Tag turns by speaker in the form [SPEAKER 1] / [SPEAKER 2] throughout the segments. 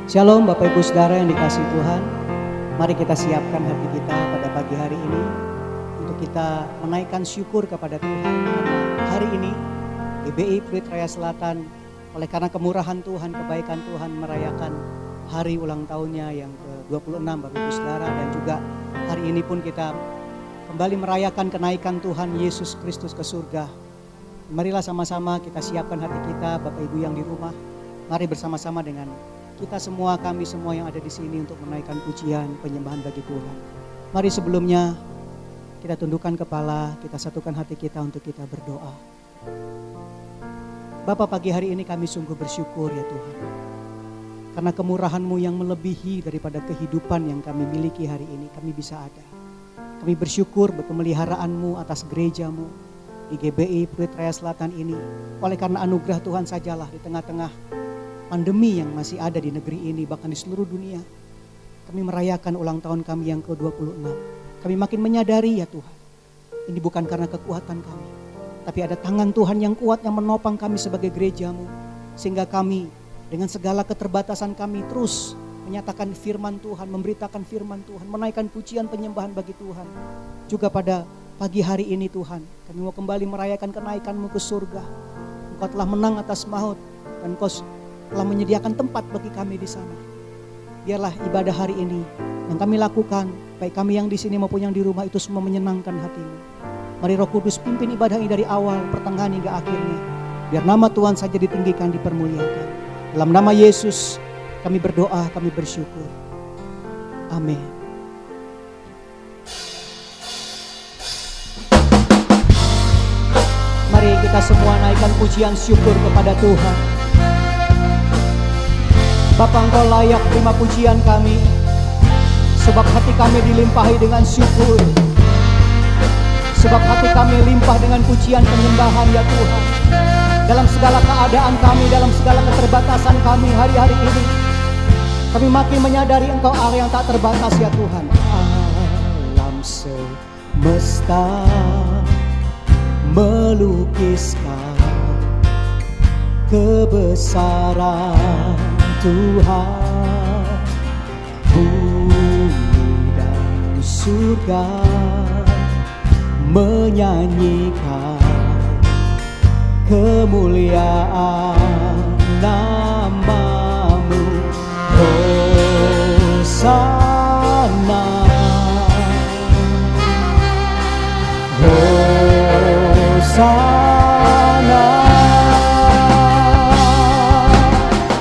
[SPEAKER 1] Shalom Bapak Ibu Saudara yang dikasihi Tuhan. Mari kita siapkan hati kita pada pagi hari ini untuk kita menaikkan syukur kepada Tuhan. Hari ini GBI Pluit Raya Selatan oleh karena kemurahan Tuhan, kebaikan Tuhan merayakan hari ulang tahunnya yang ke-26 Bapak Ibu Saudara. Dan juga hari ini pun kita kembali merayakan kenaikan Tuhan Yesus Kristus ke surga. Marilah sama-sama kita siapkan hati kita, Bapak Ibu yang di rumah. Mari bersama-sama dengan kita semua, kami semua yang ada di sini untuk menaikkan pujian, penyembahan bagi Tuhan. Mari sebelumnya kita tundukkan kepala, kita satukan hati kita untuk kita berdoa. Bapa, pagi hari ini kami sungguh bersyukur ya Tuhan. Karena kemurahan-Mu yang melebihi daripada kehidupan yang kami miliki hari ini, kami bisa ada. Kami bersyukur berpemeliharaan-Mu atas gereja-Mu di GBI Pluit Raya Selatan ini. Oleh karena anugerah Tuhan sajalah di tengah-tengah pandemi yang masih ada di negeri ini, bahkan di seluruh dunia, kami merayakan ulang tahun kami yang ke-26. Kami makin menyadari ya Tuhan, ini bukan karena kekuatan kami, tapi ada tangan Tuhan yang kuat yang menopang kami sebagai gereja-Mu. Sehingga kami dengan segala keterbatasan kami terus menyatakan firman Tuhan, memberitakan firman Tuhan, menaikkan pujian penyembahan bagi Tuhan. Juga pada pagi hari ini Tuhan, kami mau kembali merayakan kenaikan-Mu ke surga. Engkau telah menang atas maut dan Engkau telah menyediakan tempat bagi kami di sana. Biarlah ibadah hari ini yang kami lakukan, baik kami yang di sini maupun yang di rumah, itu semua menyenangkan hati-Mu. Mari Roh Kudus pimpin ibadah ini dari awal, pertengahan hingga akhirnya. Biar nama Tuhan saja ditinggikan, dipermuliakan. Dalam nama Yesus kami berdoa, kami bersyukur. Amin. Mari kita semua naikkan pujian syukur kepada Tuhan. Bapa, Engkau layak terima pujian kami, sebab hati kami dilimpahi dengan syukur. Sebab hati kami limpah dengan pujian penyembahan ya Tuhan. Dalam segala keadaan kami, dalam segala keterbatasan kami hari-hari ini, kami makin menyadari Engkau Allah yang tak terbatas ya Tuhan. Alam semesta melukiskan kebesaran Tuhan, bumi dan surga menyanyikan kemuliaan nama-Mu. Hosana, Hosana,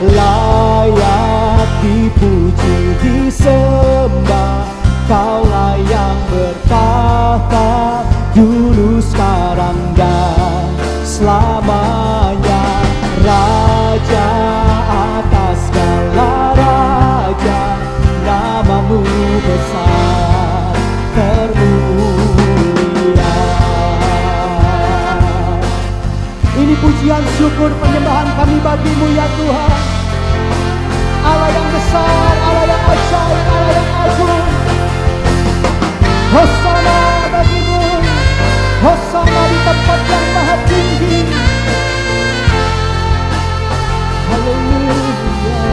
[SPEAKER 1] layak dipuji, disembah. Kaulah yang bertahta dulu, sekarang dan selamanya. Raja atas segala raja, nama-Mu besar termulia. Ini pujian syukur penyembahan kami bagi-Mu ya Tuhan. Allah yang besar, Allah yang ajaib, Allah yang agung. Hosana bagi-Mu, Hosana di tempat yang maha tinggi. Haleluya.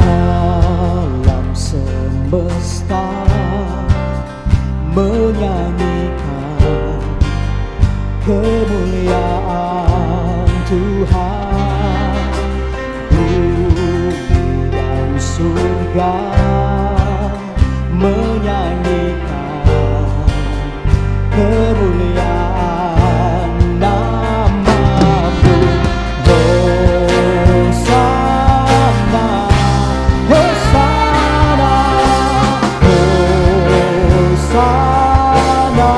[SPEAKER 1] Alam semesta menyanyikan kemuliaan Tuhan, bumi dan surga menyanyikan kemuliaan nama-Mu. Hosana, Hosana, Hosana,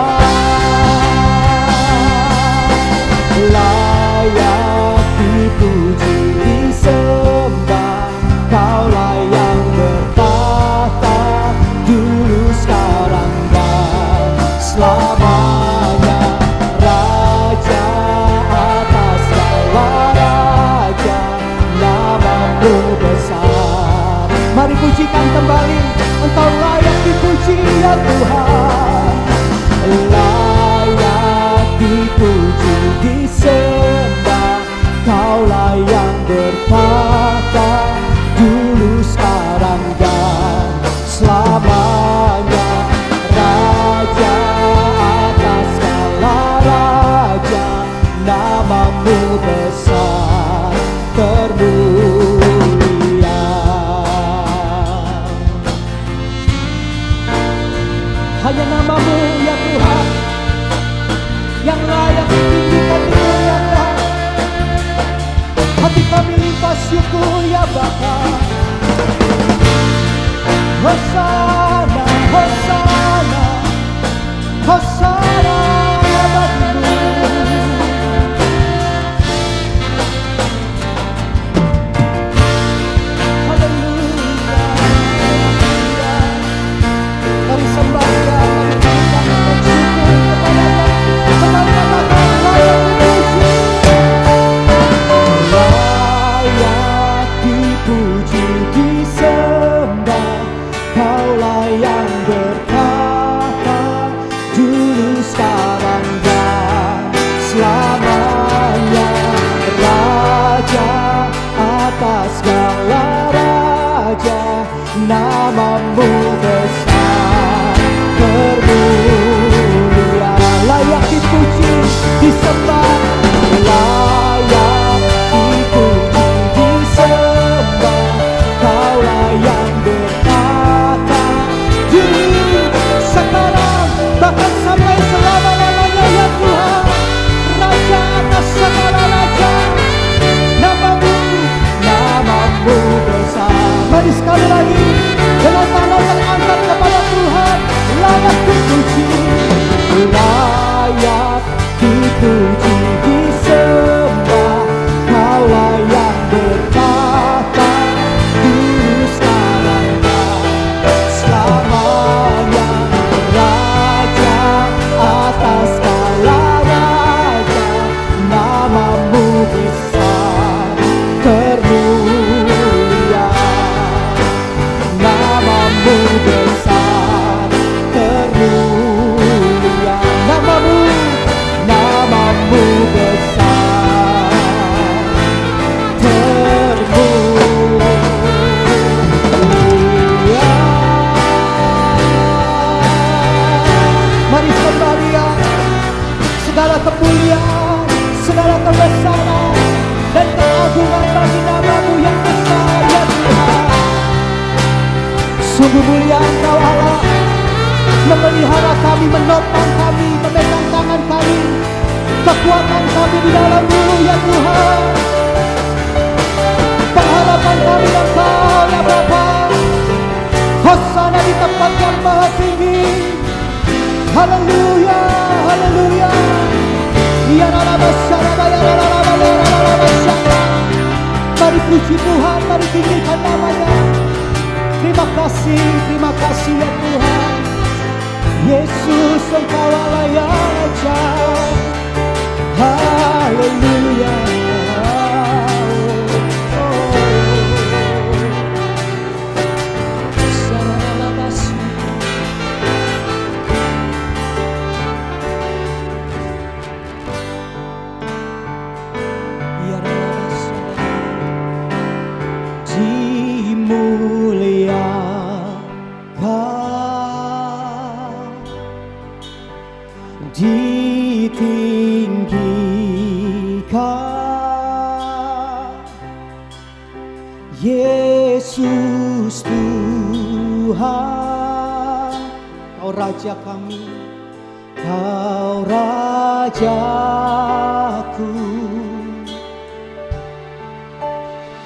[SPEAKER 1] layak dipuji, disembah. Kaulah yang bertahta dulu, sekarang dan selamanya. Raja atas segala raja, nama-Mu besar. Mari pujikan kembali, Engkau layak dipuji ya Tuhan. Layak dipuji, disembah. Kaulah yang bertahta layak dipuji disembah. Kaulah yang berkata dulu sekarang dan selamanya, Raja atas segala raja, namamu besar termulia. Layak dipuji disembah, layak dipuji disembah. Kaulah yang berkata dulu sekarang bahkan sampai selama-lamanya, ya Tuhan, Raja atas segala raja, namamu besar. Mari sekali lagi dengan tangan terangkat kepada Tuhan. Layak dipuji, layak dipuji disembah. Kaulah yang berkata dulu sekarang dan selamanya, Raja atas segala raja, namamu besar termulia. Namamu besar termulia. Namamu besar termulia. Mari sembah Dia. Segala kemuliaan, segala kebesaran dan keagungan bagi namamu yang besar, ya Tuhan. Sungguh mulia Engkau Allah, memelihara kami, menopang kami, memegang tangan kami, kekuatan kami di dalam-Mu, ya Tuhan. Pengharapan kami Engkau, ya Bapa. Hosana di tempat yang maha tinggi. Haleluya, haleluya. Ya Rabbah, mari puji Tuhan, mari tinggikan namanya. Terima kasih ya Tuhan. Yesus Engkau Allah yang ajaib. Haleluya. Ditinggikan Yesus Tuhan, Kau Raja kami, Kau Rajaku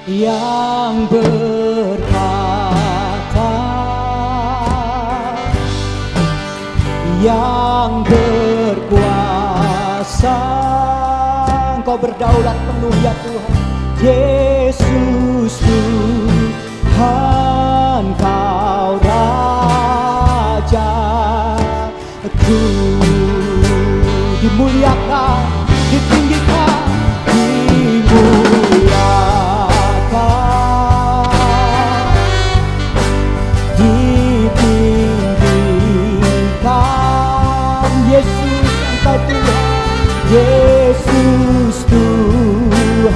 [SPEAKER 1] yang berkata, yang berkuasa. Engkau berdaulat penuh ya Tuhan. Yesus Tuhan, Kau Rajaku. Dimuliakan, ditinggikan, dimuliakan, ditinggikan. Yesus Engkau Tuhan, Yesus Tuhan,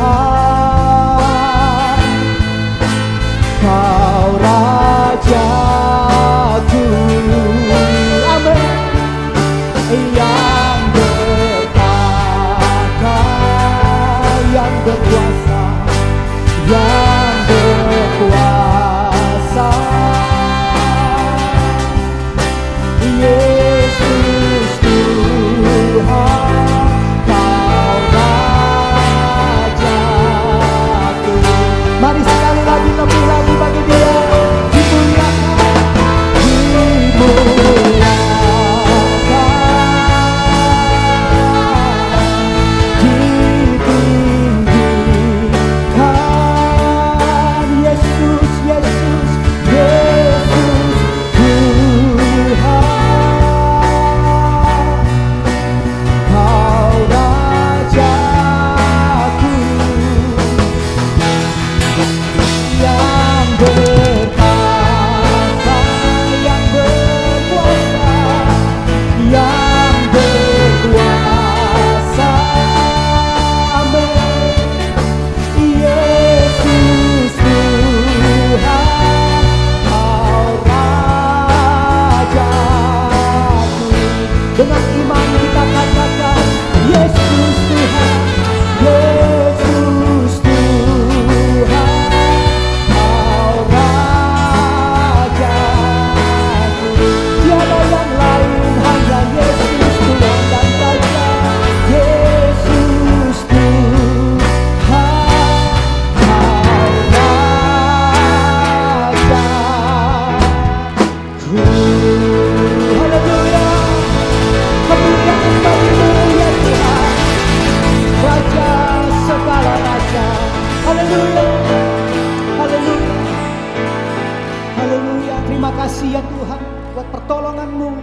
[SPEAKER 1] kasih ya Tuhan buat pertolongan-Mu,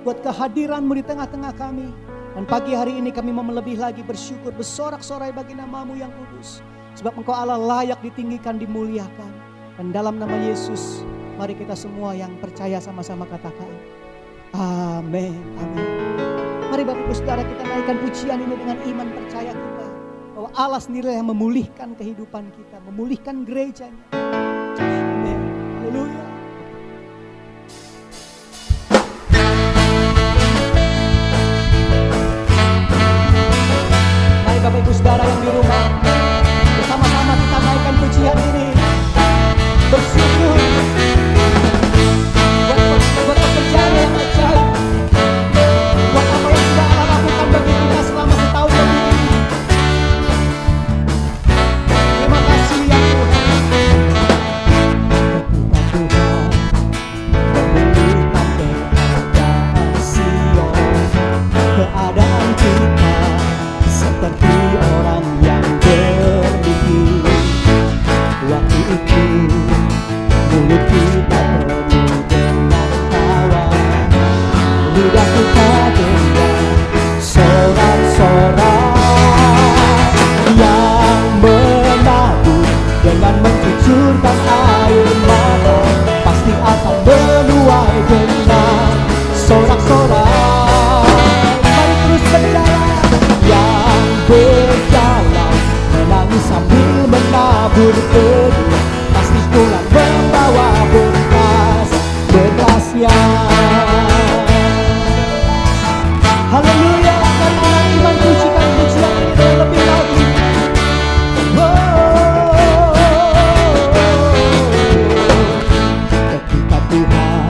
[SPEAKER 1] buat kehadiran-Mu di tengah-tengah kami. Dan pagi hari ini kami mau lebih lagi bersyukur, bersorak-sorai bagi nama-Mu yang kudus. Sebab Engkau Allah layak ditinggikan, dimuliakan. Dan dalam nama Yesus, mari kita semua yang percaya sama-sama katakan, amin, amin. Mari Bapak Ibu Saudara, kita naikkan pujian ini dengan iman percaya kita. Bahwa Allah sendiri yang memulihkan kehidupan kita, memulihkan gerejanya. Amin, haleluya. Bapak Ibu Saudara yang di rumah, bersama-sama kita naikkan pujian ini, bersyukur buat pekerjaan yang ajaib, buat apa yang sudah Allah lakukan bagi kita selama setahun lebih ini. Terima kasih ya Tuhan. Keadaan kita seperti orang yang bermimpi. Waktu itu mulut kita penuh dengan tawa, lidah kita dengan sorak-sorak yang menabur dengan mencucurkan air mata, pasti akan menuai dengan sorak-sorak. Mari terus berjalan, yang berjalan menangis sambil menabur benih, pasti pulang membawa berkasnya. Haleluya, mari dengan iman pujikan pujian ini lebih lagi. Ketika Tuhan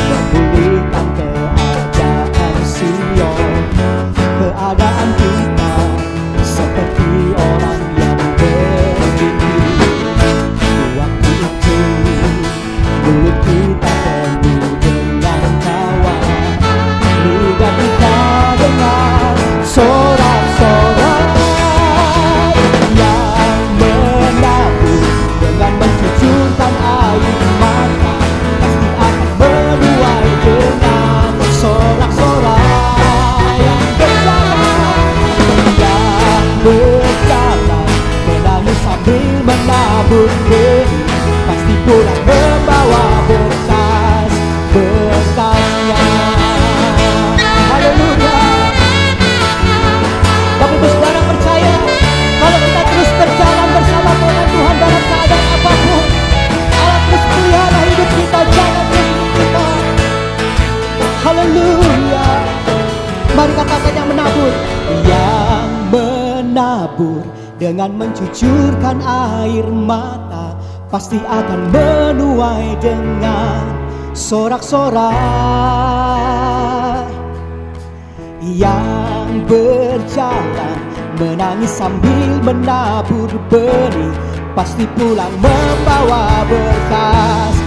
[SPEAKER 1] memulihkan keadaan Sion, keadaan kita seperti orang yang bermimpi. Waktu itu mulut kita penuh dengan tawa, lidah kita dengan sorak-sorak yang menabur dengan mencucurkan air mata, pasti akan menuai dengan sorak-sorak. Yang berjalan menangis sambil menabur benih, pasti pulang membawa berkasnya. Haleluya. Bapak Ibu Saudara percaya, kalau kita terus berjalan bersama dengan Tuhan dalam keadaan apapun, Allah terus pelihara hidup kita, jaga hidup kita. Haleluya. Mari katakan yang menabur, yang menabur dengan mencucurkan air mata, pasti akan menuai dengan sorak-sorak. Yang berjalan menangis sambil menabur benih, pasti pulang membawa berkasnya.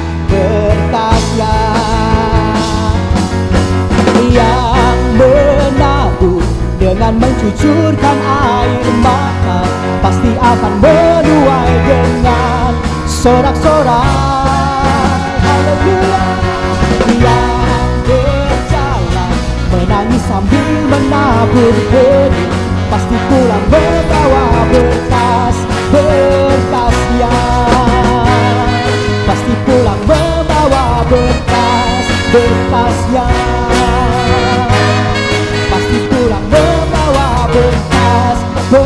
[SPEAKER 1] Yang menabur dengan mencucurkan air mata, pasti akan menuai dengan sorak-sorak. Haleluya. Yang berjalan menangis sambil menabur benih, pasti pulang membawa berkasnya. Pasti pulang membawa berkasnya. Pasti pulang membawa berkasnya.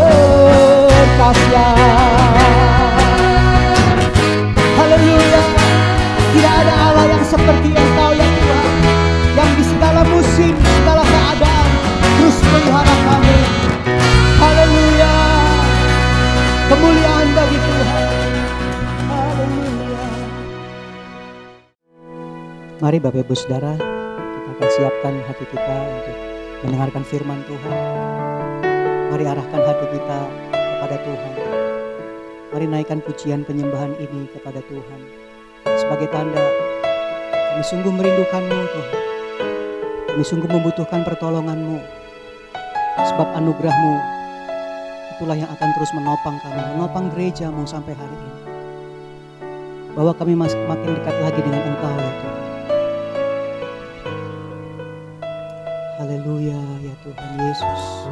[SPEAKER 1] Haleluya. Tidak ada Allah yang seperti Engkau ya Tuhan, yang di segala musim, segala keadaan terus melihara kami. Haleluya. Kemuliaan bagi Tuhan. Haleluya. Mari Bapak Ibu Saudara, kita akan siapkan hati kita untuk mendengarkan firman Tuhan. Mari arahkan hati kita kepada Tuhan. Mari naikkan pujian penyembahan ini kepada Tuhan. Sebagai tanda kami sungguh merindukan-Mu Tuhan. Kami sungguh membutuhkan pertolongan-Mu. Sebab anugerah-Mu itulah yang akan terus menopang kami, menopang gereja-Mu sampai hari ini. bahwa kami makin dekat lagi dengan Engkau ya Tuhan. Haleluya ya Tuhan Yesus.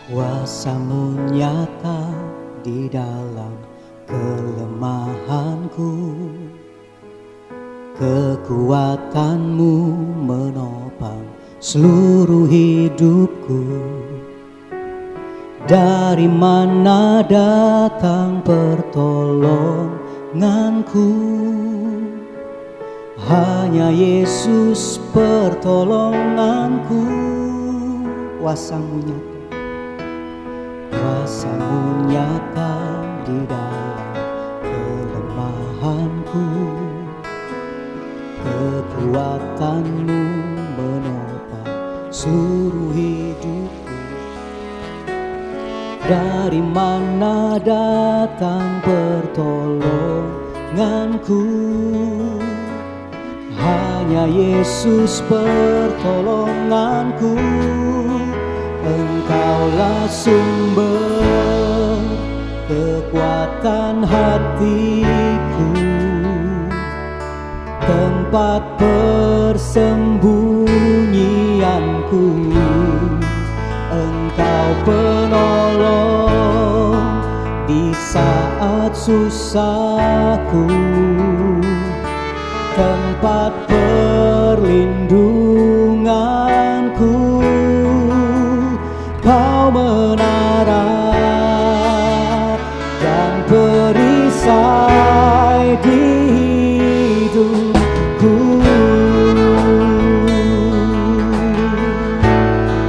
[SPEAKER 1] Kuasa-Mu nyata di dalam kelemahanku, kekuatan-Mu menopang seluruh hidupku. Dari mana datang pertolonganku? Hanya Yesus pertolonganku. Kuasa-Mu nyata, Kuasa-Mu nyata di dalam kelemahanku, kekuatan-Mu menopang seluruh hidupku. Dari mana datang pertolonganku? Hanya Yesus pertolonganku. Engkaulah sumber kekuatan hatiku, tempat persembunyianku. Engkau penolong di saat susahku, tempat perlindunganku. Kau menara dan perisai di hidupku.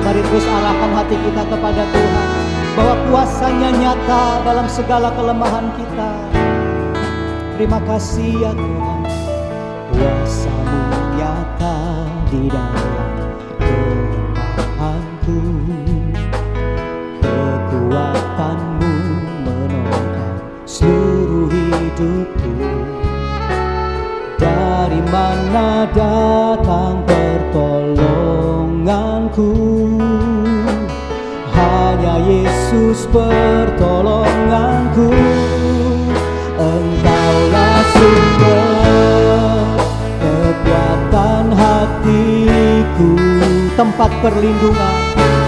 [SPEAKER 1] Mari terus arahkan hati kita kepada Tuhan, bahwa kuasa-Nya nyata dalam segala kelemahan kita. Terima kasih ya Tuhan. Kuasa-Mu nyata di dalam kelemahanku, kekuatan-Mu menopang seluruh hidupku. Dari mana datang pertolonganku? Hanya Yesus pertolonganku. Engkaulah sumber kekuatan hatiku, tempat perlindungan,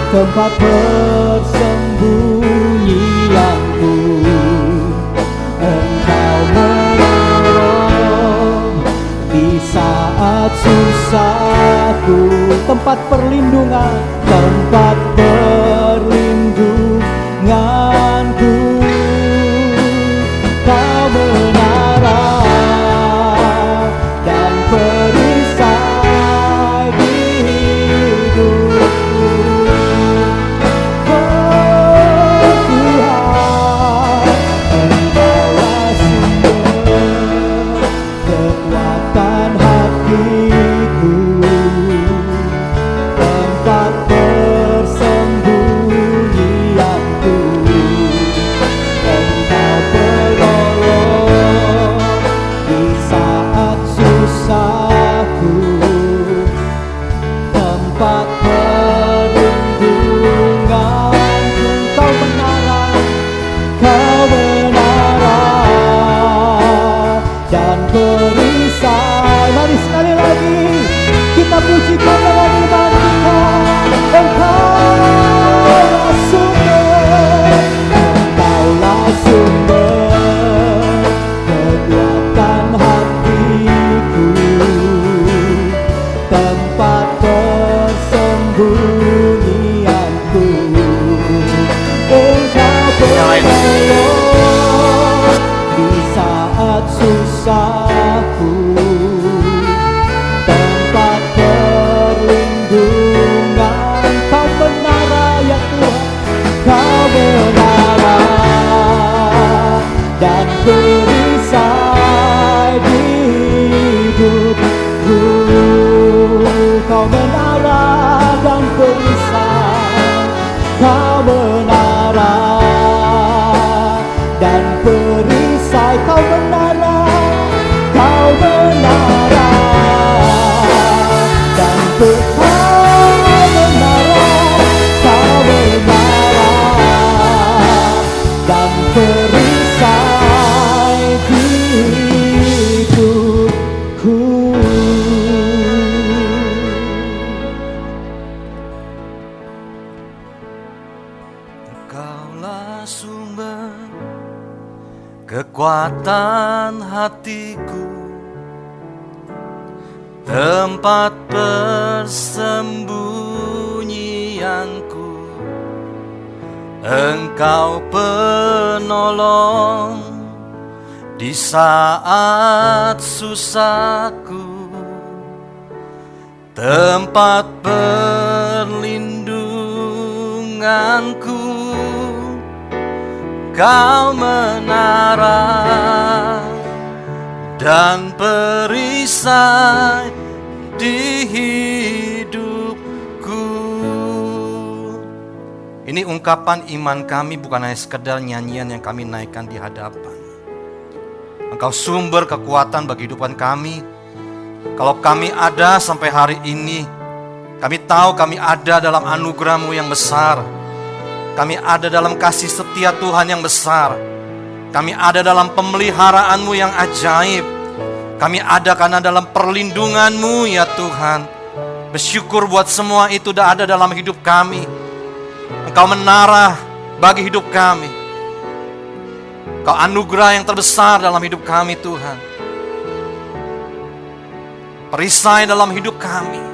[SPEAKER 1] tempat persembunyianku. Engkau menolong di saat susahku, tempat perlindungan, tempat perlindunganku. Kau menara dan perisai di hidupku. Oh Tuhan, Engkaulah sumber kekuatan hatiku, tempat persembunyianku.
[SPEAKER 2] Kaulah sumber kekuatan hatiku, tempat persembunyianku. Engkau penolong di saat susahku, tempat perlindunganku. Kau menara dan perisai di hidupku. Ini ungkapan iman kami, bukan hanya sekedar nyanyian yang kami naikkan di hadapan. Engkau sumber kekuatan bagi kehidupan kami. Kalau kami ada sampai hari ini, kami tahu kami ada dalam anugerah-Mu yang besar. Kami ada dalam kasih setia Tuhan yang besar. Kami ada dalam pemeliharaan-Mu yang ajaib. Kami ada karena dalam perlindungan-Mu ya Tuhan. Bersyukur buat semua itu sudah ada dalam hidup kami. Engkau menara bagi hidup kami. Engkau anugerah yang terbesar dalam hidup kami Tuhan. Perisai dalam hidup kami.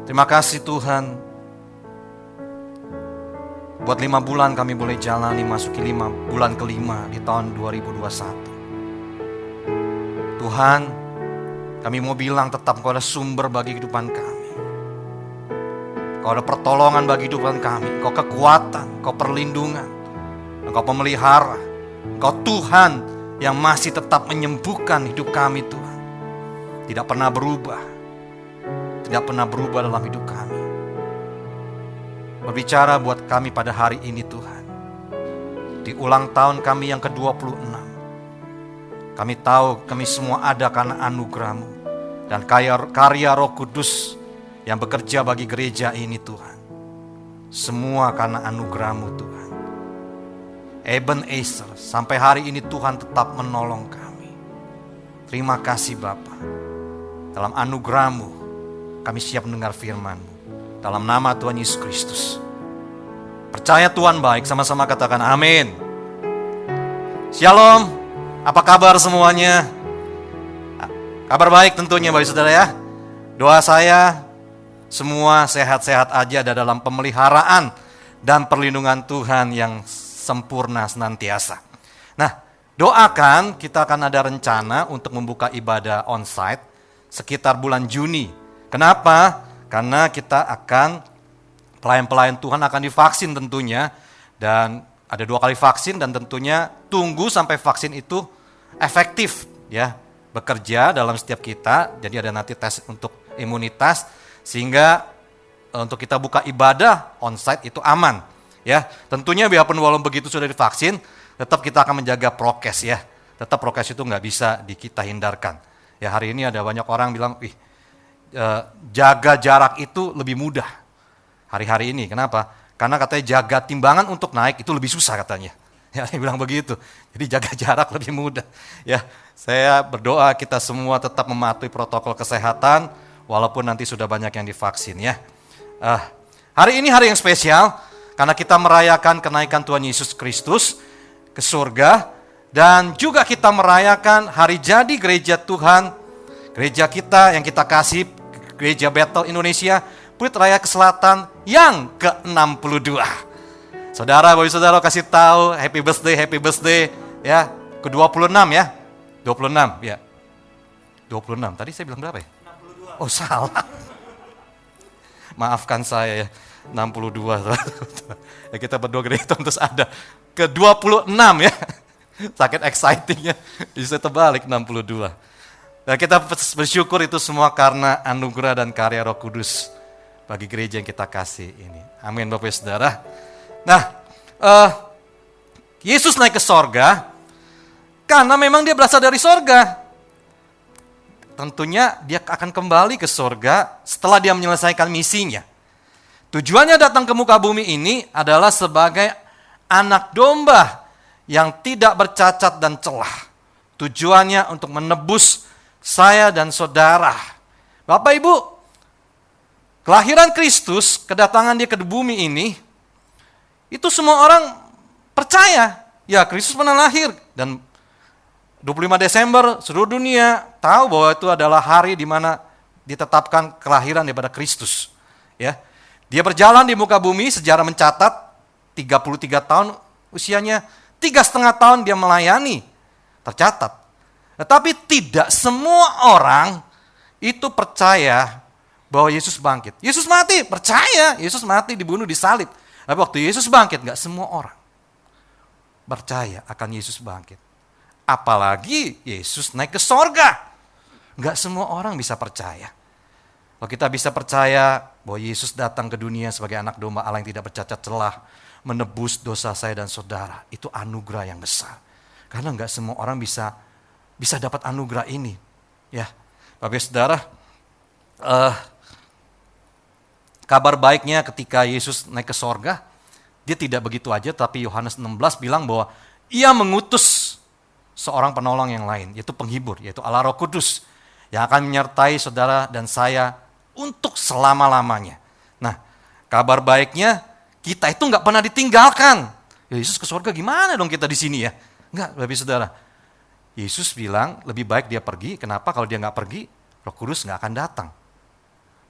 [SPEAKER 2] Terima kasih Tuhan. Buat 5 bulan kami boleh jalani, masuki 5 bulan kelima di tahun 2021. Tuhan, kami mau bilang tetap Engkau ada sumber bagi kehidupan kami. Engkau ada pertolongan bagi kehidupan kami. Engkau kekuatan, Engkau perlindungan, Engkau pemelihara. Engkau Tuhan yang masih tetap menyembuhkan hidup kami Tuhan. Tidak pernah berubah. Tidak pernah berubah dalam hidup kami. Berbicara buat kami pada hari ini Tuhan. Di ulang tahun kami yang ke-26. Kami tahu kami semua ada karena anugerah-Mu. Dan karya Roh Kudus yang bekerja bagi gereja ini Tuhan. Semua karena anugerah-Mu Tuhan. Ebenezer, sampai hari ini Tuhan tetap menolong kami. Terima kasih Bapa. Dalam anugerah-Mu kami siap mendengar firman-Mu. Dalam nama Tuhan Yesus Kristus. Percaya Tuhan baik, sama-sama katakan amin. Shalom, apa kabar semuanya? Kabar baik tentunya Bapak Saudara ya. Doa saya semua sehat-sehat aja, ada dalam pemeliharaan dan perlindungan Tuhan yang sempurna senantiasa. Nah, doakan kita akan ada rencana untuk membuka ibadah onsite sekitar bulan Juni. Kenapa? Karena kita akan, pelayan-pelayan Tuhan akan divaksin tentunya. Dan ada 2 kali vaksin dan tentunya tunggu sampai vaksin itu efektif ya, bekerja dalam setiap kita. Jadi ada nanti tes untuk imunitas sehingga untuk kita buka ibadah onsite itu aman ya. Tentunya biarpun walaupun begitu sudah divaksin, tetap kita akan menjaga prokes ya. Tetap prokes itu nggak bisa kita hindarkan. Ya, hari ini ada banyak orang bilang, jaga jarak itu lebih mudah hari-hari ini. Kenapa? Karena katanya jaga timbangan untuk naik itu lebih susah katanya. Ya, dia bilang begitu. Jadi jaga jarak lebih mudah. Ya, saya berdoa kita semua tetap mematuhi protokol kesehatan walaupun nanti sudah banyak yang divaksin ya. Hari ini hari yang spesial karena kita merayakan kenaikan Tuhan Yesus Kristus ke surga dan juga kita merayakan hari jadi gereja Tuhan, gereja kita yang kita kasih, Gereja Bethel Indonesia, Pluit Raya Selatan yang ke-62. Saudara, Bapak Saudara kasih tahu happy birthday ya, ke-26 ya. 26 ya. 26. Tadi saya bilang berapa ya? 62. Oh, salah. Maafkan saya ya. 62. Ya, kita berdoa gereja terus ada ke-26 ya. Sakit excitingnya bisa terbalik 62. Dan kita bersyukur itu semua karena anugerah dan karya Roh Kudus bagi gereja yang kita kasih ini. Amin Bapak Saudara. Nah, Yesus naik ke sorga karena memang dia berasal dari sorga. Tentunya dia akan kembali ke sorga setelah dia menyelesaikan misinya. Tujuannya datang ke muka bumi ini adalah sebagai anak domba yang tidak bercacat dan celah. Tujuannya untuk menebus saya dan saudara. Bapak Ibu, Kelahiran Kristus, kedatangan dia ke bumi ini, itu semua orang percaya. Ya, Kristus pernah lahir. Dan 25 Desember seluruh dunia tahu bahwa itu adalah hari di mana ditetapkan kelahiran daripada Kristus. Ya. Dia berjalan di muka bumi, sejarah mencatat 33 tahun usianya, 3,5 tahun dia melayani, tercatat. Tetapi tidak semua orang itu percaya bahwa Yesus bangkit. Yesus mati, percaya. Yesus mati, dibunuh, disalib. Tapi waktu Yesus bangkit, gak semua orang percaya akan Yesus bangkit. Apalagi Yesus naik ke sorga. Gak semua orang bisa percaya. Kalau kita bisa percaya bahwa Yesus datang ke dunia sebagai anak domba Allah yang tidak bercacat celah, menebus dosa saya dan saudara, itu anugerah yang besar. Karena gak semua orang bisa dapat anugerah ini. Ya, Bapak Saudara, kabar baiknya ketika Yesus naik ke sorga, dia tidak begitu aja, tapi Yohanes 16 bilang bahwa ia mengutus seorang penolong yang lain, yaitu penghibur, yaitu Allah Roh Kudus, yang akan menyertai saudara dan saya untuk selama-lamanya. Nah, kabar baiknya kita itu nggak pernah ditinggalkan. Ya, Yesus ke sorga gimana dong kita di sini ya? Enggak, Bapak Saudara. Yesus bilang lebih baik dia pergi, kenapa? Kalau dia nggak pergi, Roh Kudus nggak akan datang.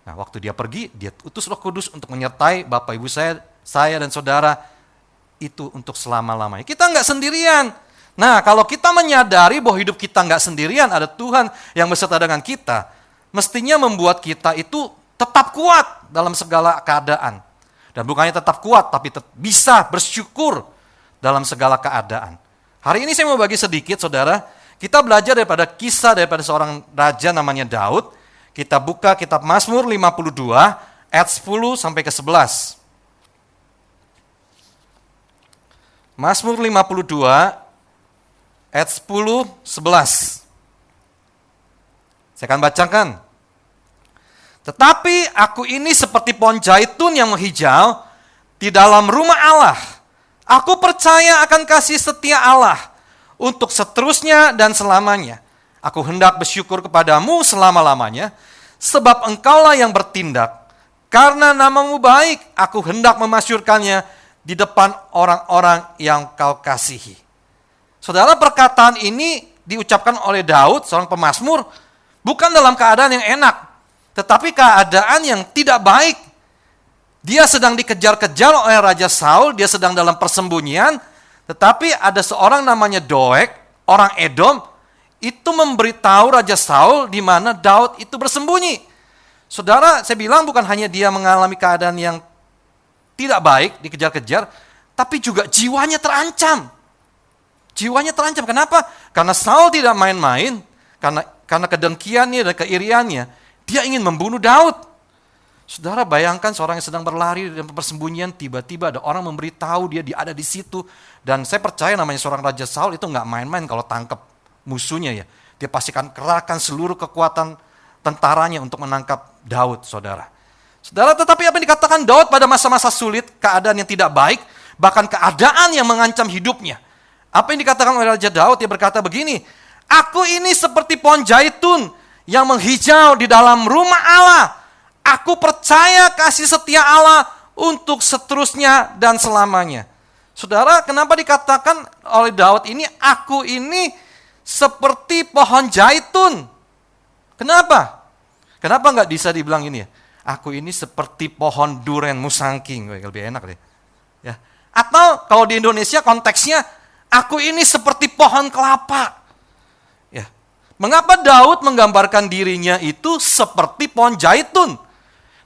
[SPEAKER 2] Nah, waktu dia pergi, dia utus Roh Kudus untuk menyertai Bapak Ibu saya dan saudara itu untuk selama-lamanya. Kita nggak sendirian. Nah, kalau kita menyadari bahwa hidup kita nggak sendirian, ada Tuhan yang beserta dengan kita, mestinya membuat kita itu tetap kuat dalam segala keadaan. Dan bukannya tetap kuat, tapi bisa bersyukur dalam segala keadaan. Hari ini saya mau bagi sedikit, saudara. Kita belajar daripada seorang raja namanya Daud. Kita buka kitab Mazmur 52 ayat 10 sampai ke 11. Mazmur 52 ayat 10, 11. Saya akan bacakan. Tetapi aku ini seperti pohon zaitun yang menghijau di dalam rumah Allah. Aku percaya akan kasih setia Allah untuk seterusnya dan selamanya. Aku hendak bersyukur kepadamu selama-lamanya, sebab engkaulah yang bertindak. Karena namamu baik, aku hendak memasyurkannya di depan orang-orang yang kau kasihi. Saudara, perkataan ini diucapkan oleh Daud, seorang pemazmur, bukan dalam keadaan yang enak, tetapi keadaan yang tidak baik. Dia sedang dikejar-kejar oleh Raja Saul, dia sedang dalam persembunyian, tetapi ada seorang namanya Doeg, orang Edom, itu memberitahu Raja Saul di mana Daud itu bersembunyi. Saudara, saya bilang bukan hanya dia mengalami keadaan yang tidak baik, dikejar-kejar, tapi juga jiwanya terancam. Jiwanya terancam. Kenapa? Karena Saul tidak main-main, karena kedengkiannya dan keiriannya, dia ingin membunuh Daud. Saudara, bayangkan seorang yang sedang berlari dalam persembunyian, tiba-tiba ada orang memberitahu dia ada di situ. Dan saya percaya namanya seorang Raja Saul itu nggak main-main kalau tangkap musuhnya ya. Dia pasti akan kerahkan seluruh kekuatan tentaranya untuk menangkap Daud, saudara. Saudara, tetapi apa yang dikatakan Daud pada masa-masa sulit, keadaan yang tidak baik, bahkan keadaan yang mengancam hidupnya. Apa yang dikatakan oleh Raja Daud? Dia berkata begini, aku ini seperti pohon zaitun yang menghijau di dalam rumah Allah. Aku percaya kasih setia Allah untuk seterusnya dan selamanya. Saudara, kenapa dikatakan oleh Daud ini, aku ini seperti pohon zaitun? Kenapa? Kenapa nggak bisa dibilang ini ya? Aku ini seperti pohon duren musangking, lebih enak deh. Ya. Atau kalau di Indonesia konteksnya, aku ini seperti pohon kelapa. Ya. Mengapa Daud menggambarkan dirinya itu seperti pohon zaitun?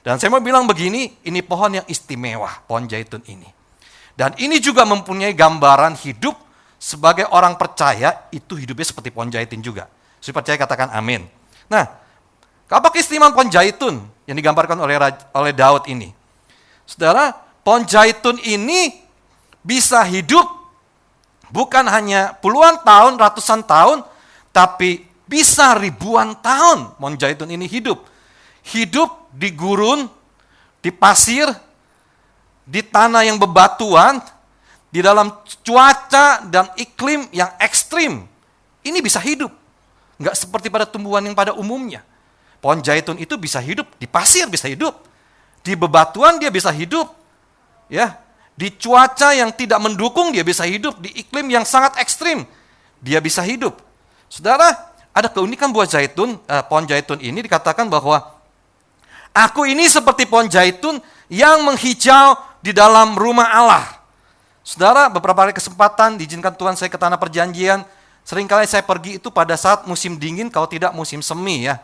[SPEAKER 2] Dan saya mau bilang begini, ini pohon yang istimewa, pohon zaitun ini. Dan ini juga mempunyai gambaran hidup sebagai orang percaya, itu hidupnya seperti pohon zaitun juga. Saya percaya katakan amin. Nah, apa keistimewaan pohon zaitun yang digambarkan oleh Daud ini? Saudara, pohon zaitun ini bisa hidup bukan hanya puluhan tahun, ratusan tahun, tapi bisa ribuan tahun pohon zaitun ini hidup. Hidup di gurun, di pasir, di tanah yang bebatuan, di dalam cuaca dan iklim yang ekstrim. Ini bisa hidup. Nggak seperti pada tumbuhan yang pada umumnya. Pohon zaitun itu bisa hidup di pasir, bisa hidup. Di bebatuan dia bisa hidup. Ya, di cuaca yang tidak mendukung dia bisa hidup, di iklim yang sangat ekstrim dia bisa hidup. Saudara, ada keunikan buah zaitun, pohon zaitun ini dikatakan bahwa aku ini seperti pohon zaitun yang menghijau di dalam rumah Allah. Saudara, beberapa kali kesempatan diizinkan Tuhan saya ke tanah perjanjian. Seringkali saya pergi itu pada saat musim dingin, kalau tidak musim semi ya.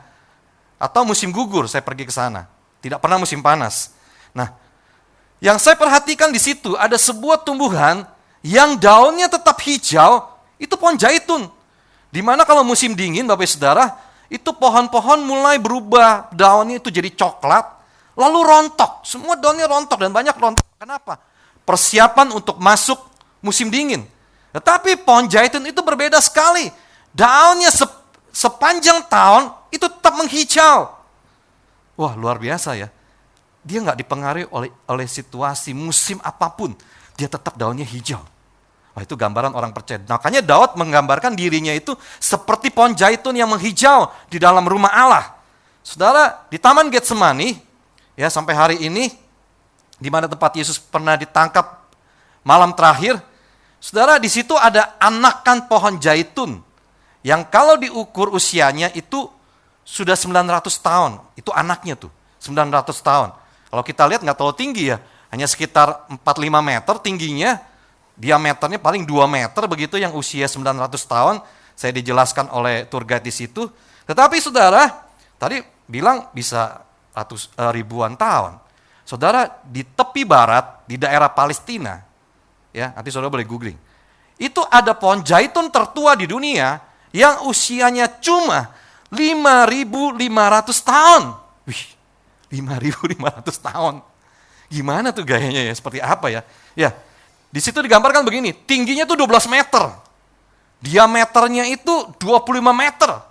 [SPEAKER 2] Atau musim gugur saya pergi ke sana. Tidak pernah musim panas. Nah, yang saya perhatikan di situ ada sebuah tumbuhan yang daunnya tetap hijau, itu pohon zaitun. Di mana kalau musim dingin Bapak Ibu Saudara, itu pohon-pohon mulai berubah, daunnya itu jadi coklat, lalu rontok. Semua daunnya rontok dan banyak rontok. Kenapa? Persiapan untuk masuk musim dingin. Tetapi pohon zaitun itu berbeda sekali. Daunnya sepanjang tahun itu tetap menghijau. Wah, luar biasa ya. Dia nggak dipengaruhi oleh situasi musim apapun. Dia tetap daunnya hijau. Wah, itu gambaran orang percaya. Makanya Daud menggambarkan dirinya itu seperti pohon zaitun yang menghijau di dalam rumah Allah. Saudara, di Taman Getsemani, ya sampai hari ini, di mana tempat Yesus pernah ditangkap malam terakhir, saudara, di situ ada anakan pohon zaitun yang kalau diukur usianya itu sudah 900 tahun. Itu anaknya tuh, 900 tahun. Kalau kita lihat nggak terlalu tinggi ya, hanya sekitar 4-5 meter tingginya, diameternya paling 2 meter begitu yang usia 900 tahun. Saya dijelaskan oleh tour guide di situ. Tetapi saudara, tadi bilang bisa ribuan tahun. Saudara, di tepi barat, di daerah Palestina, ya nanti saudara boleh googling, itu ada pohon zaitun tertua di dunia yang usianya cuma 5.500 tahun. Wih, 5.500 tahun. Gimana tuh gayanya ya? Seperti apa ya? Ya, di situ digambarkan begini, tingginya tuh 12 meter. Diameternya itu 25 meter.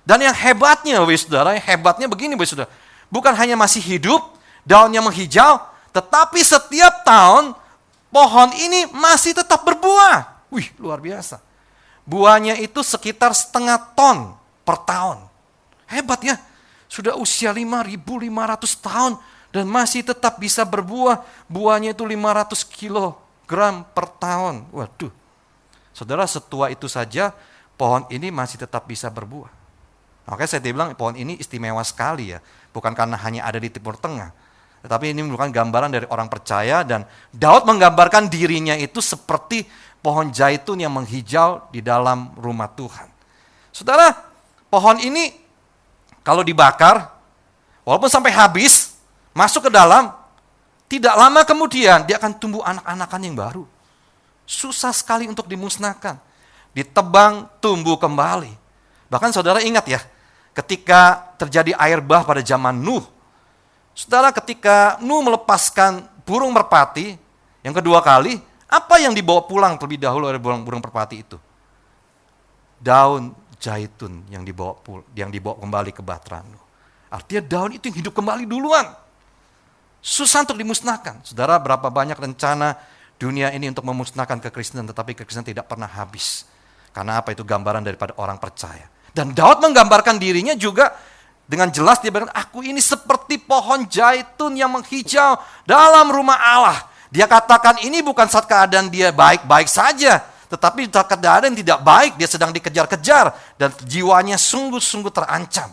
[SPEAKER 2] Dan yang hebatnya, saudara, yang hebatnya begini, saudara. Bukan hanya masih hidup, daunnya menghijau, tetapi setiap tahun pohon ini masih tetap berbuah. Wih, luar biasa. Buahnya itu sekitar 1/2 ton per tahun. Hebat ya. Sudah usia 5.500 tahun dan masih tetap bisa berbuah. Buahnya itu 500 kilogram per tahun. Waduh. Saudara, setua itu saja pohon ini masih tetap bisa berbuah. Makanya saya bilang pohon ini istimewa sekali ya. Bukan karena hanya ada di Timur Tengah. Tetapi ini merupakan gambaran dari orang percaya dan Daud menggambarkan dirinya itu seperti pohon zaitun yang menghijau di dalam rumah Tuhan. Saudara, pohon ini kalau dibakar, walaupun sampai habis, masuk ke dalam, tidak lama kemudian dia akan tumbuh anak-anakan yang baru. Susah sekali untuk dimusnahkan. Ditebang, tumbuh kembali. Bahkan saudara ingat ya, ketika terjadi air bah pada zaman Nuh, saudara, ketika Nuh melepaskan burung merpati yang kedua kali, apa yang dibawa pulang terlebih dahulu oleh burung merpati itu? Daun zaitun yang dibawa kembali ke bahtera Nuh. Artinya daun itu yang hidup kembali duluan. Susah untuk dimusnahkan. Saudara, berapa banyak rencana dunia ini untuk memusnahkan kekristenan, tetapi kekristenan tidak pernah habis. Karena apa? Itu gambaran daripada orang percaya. Dan Daud menggambarkan dirinya juga dengan jelas, dia berkata, aku ini seperti pohon zaitun yang menghijau dalam rumah Allah. Dia katakan ini bukan saat keadaan dia baik-baik saja, tetapi saat keadaan yang tidak baik, dia sedang dikejar-kejar dan jiwanya sungguh-sungguh terancam.